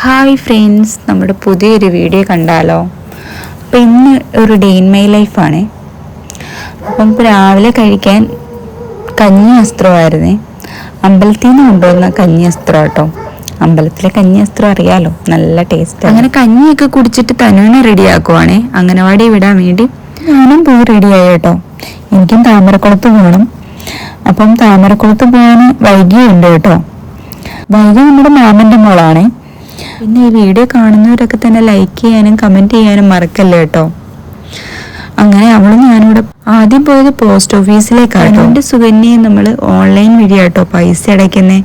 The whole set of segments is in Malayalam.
ഹായ് ഫ്രണ്ട്സ്, നമ്മുടെ പുതിയൊരു വീഡിയോ കണ്ടാലോ? അപ്പം ഇന്ന് ഒരു ഡേ ഇൻ മൈ ലൈഫാണ്. അപ്പം രാവിലെ കഴിക്കാൻ കഞ്ഞി വസ്ത്രമായിരുന്നേ. അമ്പലത്തിൽ നിന്ന് കൊണ്ടുവന്ന കഞ്ഞി വസ്ത്രം കേട്ടോ. അമ്പലത്തിലെ കഞ്ഞി വസ്ത്രം അറിയാലോ, നല്ല ടേസ്റ്റ്. അങ്ങനെ കഞ്ഞിയൊക്കെ കുടിച്ചിട്ട് തനുവിനെ റെഡിയാക്കുവാണേ, അംഗനവാടി വിടാൻ വേണ്ടി. ഞാനും പോയി റെഡിയായി കേട്ടോ. എനിക്കും താമരക്കുളത്ത് പോകണം. അപ്പം താമരക്കുളത്ത് പോകാൻ വൈകിയുണ്ട് കേട്ടോ. വൈകി നമ്മുടെ മാമൻ്റെ മോളാണേ. പിന്നെ ഈ വീഡിയോ കാണുന്നവരൊക്കെ തന്നെ ലൈക്ക് ചെയ്യാനും കമൻറ്റ് ചെയ്യാനും മറക്കല്ലേ കേട്ടോ. അങ്ങനെ അവളും ഞാനിവിടെ ആദ്യം പോയത് പോസ്റ്റ് ഓഫീസിലേക്കാണ്. എൻ്റെ സുകന്യയെ നമ്മൾ ഓൺലൈൻ വഴി കേട്ടോ പൈസ അടയ്ക്കുന്നേ.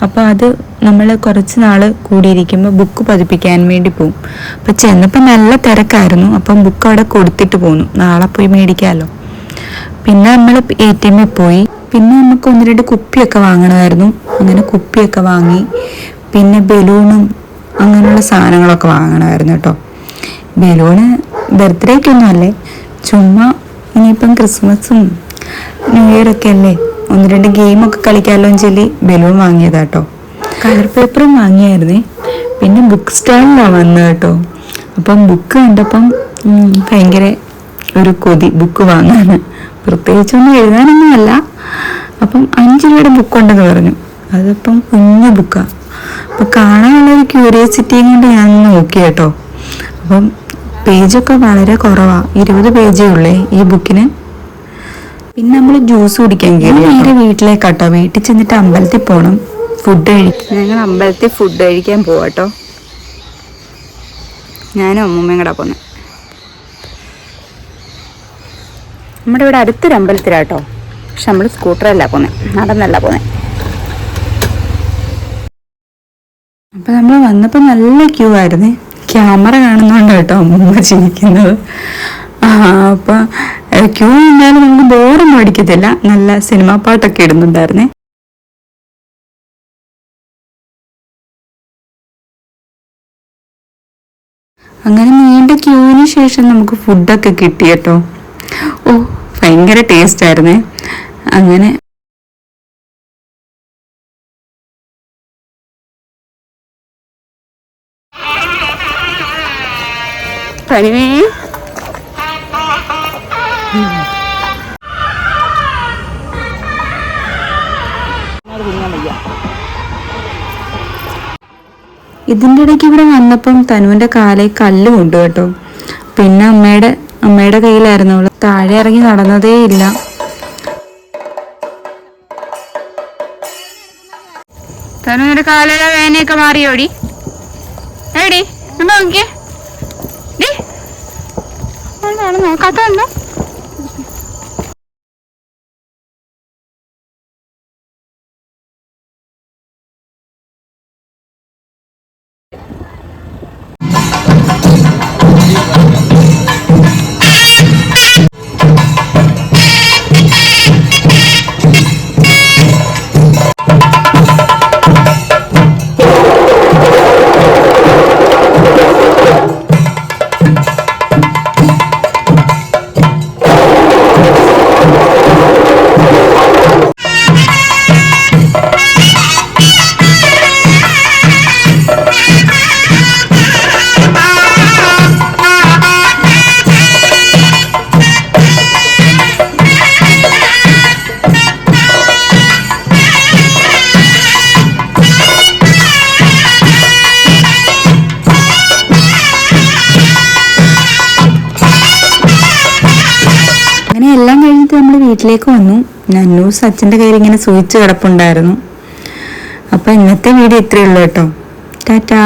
അപ്പോൾ അത് നമ്മൾ കുറച്ച് നാൾ കൂടിയിരിക്കുമ്പോൾ ബുക്ക് പതിപ്പിക്കാൻ വേണ്ടി പോകും. അപ്പോൾ ചെന്നപ്പോൾ നല്ല തിരക്കായിരുന്നു. അപ്പം ബുക്ക് അവിടെ കൊടുത്തിട്ട് പോന്നു, നാളെ പോയി മേടിക്കാമല്ലോ. പിന്നെ നമ്മൾ ATM പോയി. പിന്നെ നമുക്ക് 1-2 കുപ്പിയൊക്കെ വാങ്ങണമായിരുന്നു. അങ്ങനെ കുപ്പിയൊക്കെ വാങ്ങി. പിന്നെ ബലൂണും അങ്ങനെയുള്ള സാധനങ്ങളൊക്കെ വാങ്ങണമായിരുന്നു കേട്ടോ. ബലൂണ് ബർത്ത്ഡേക്കൊന്നും അല്ലേ, ചുമ്മാ ഇനിയിപ്പം ക്രിസ്മസും ന്യൂ ഇയറൊക്കെ അല്ലേ, 1-2 ഗെയിമൊക്കെ കളിക്കാമല്ലോ എന്ന് ചൊല്ലി ബലൂൺ വാങ്ങിയതാട്ടോ. കളർ പേപ്പറും വാങ്ങിയായിരുന്നേ. പിന്നെ ബുക്ക് സ്റ്റാളിലാണ് വന്നത് കേട്ടോ. അപ്പം ബുക്ക് കണ്ടപ്പം ഭയങ്കര ഒരു കൊതി ബുക്ക് വാങ്ങാൻ. പ്രത്യേകിച്ചൊന്നും എഴുതാനൊന്നും അല്ല. അപ്പം 5 രൂപയുടെ ബുക്കുണ്ടെന്ന് പറഞ്ഞു. അതിപ്പം കുഞ്ഞു ബുക്കാണ്. അപ്പം കാണാനുള്ളൊരു ക്യൂരിയോസിറ്റിയും കൊണ്ട് ഞാൻ നോക്കി കേട്ടോ. അപ്പം പേജൊക്കെ വളരെ കുറവാണ്, 20 പേജേ ഉള്ളേ ഈ ബുക്കിന്. പിന്നെ നമ്മൾ ജ്യൂസ് കുടിക്കാൻ കയറി. നേരെ വീട്ടിലേക്കാട്ടോ. വീട്ടിൽ ചെന്നിട്ട് അമ്പലത്തിൽ പോകണം, ഫുഡ് കഴിക്കാൻ. ഞങ്ങൾ അമ്പലത്തിൽ ഫുഡ് കഴിക്കാൻ പോവാട്ടോ. ഞാനും അമ്മൂമ്മയും കൂടെ പോന്നെ. നമ്മുടെ ഇവിടെ അടുത്തൊരു അമ്പലത്തിലാട്ടോ. പക്ഷെ നമ്മൾ സ്കൂട്ടറല്ല പോന്നെ, നടന്നല്ല പോന്നെ. അപ്പം നമ്മൾ വന്നപ്പോൾ നല്ല ക്യൂ ആയിരുന്നേ. ക്യാമറ കാണുന്നോണ്ട് കേട്ടോ അമ്മൂമ്മ ചിരിക്കുന്നത്. അപ്പം ക്യൂ ഉണ്ടായാലും നമുക്ക് ബോറൊന്നും അടിക്കത്തില്ല. നല്ല സിനിമാ പാട്ടൊക്കെ ഇടുന്നുണ്ടായിരുന്നേ. അങ്ങനെ നീണ്ട ക്യൂവിന് ശേഷം നമുക്ക് ഫുഡൊക്കെ കിട്ടി കേട്ടോ. ഓ, ഭയങ്കര ടേസ്റ്റ് ആയിരുന്നേ. അങ്ങനെ പനിവേ ഇതിൻ്റെ ഇടയ്ക്ക് ഇവിടെ വന്നപ്പം തനുവിൻ്റെ കാലിൽ കല്ല് കൊണ്ടു കേട്ടോ. പിന്നെ അമ്മയുടെ കയ്യിലായിരുന്നു അവള്. താഴെ ഇറങ്ങി നടന്നതേ ഇല്ല. തനുവിൻ്റെ കാലിലെ വേനയൊക്കെ മാറിയോടി? എടി നോക്കിയേ, നോക്കാത്തോ? എല്ലാം കഴിഞ്ഞിട്ട് നമ്മൾ വീട്ടിലേക്ക് വന്നു. നന്നൂസ് അച്ഛൻ്റെ കയ്യിൽ ഇങ്ങനെ സൂചിച്ച് കിടപ്പുണ്ടായിരുന്നു. അപ്പോൾ ഇന്നത്തെ വീഡിയോ ഇത്രയേ ഉള്ളൂ കേട്ടോ. ടാറ്റാ.